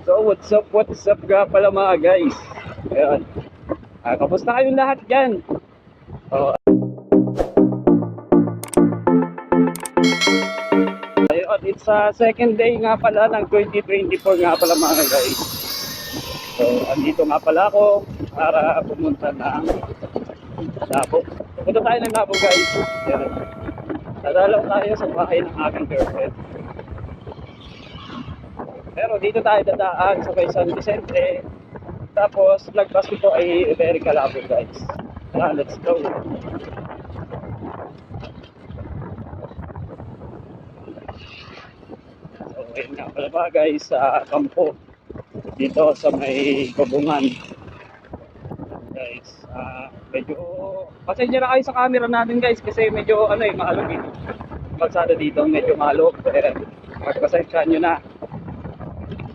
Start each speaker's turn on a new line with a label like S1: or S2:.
S1: So what's up nga pala mga guys. Ayun. Kamusta kayong lahat dyan? Oh. Ayun, it's second day nga pala ng 2024 nga pala mga guys. So andito nga pala ako para pumunta ng Labo. Punta tayo ng Labo guys. Ayun. Dadalaw tayo sa bahay ng aking girlfriend. Pero dito tayo dadaan sa may San Vicente. Tapos lagpas ito ay America Labo guys. Let's go. So ayun nga pala ba guys sa kampo. Dito sa may Gabungan. Guys, medyo pasensya na kayo sa camera natin guys kasi medyo maalog dito. Kalsada dito medyo maalog. Magpasensyahan nyo na.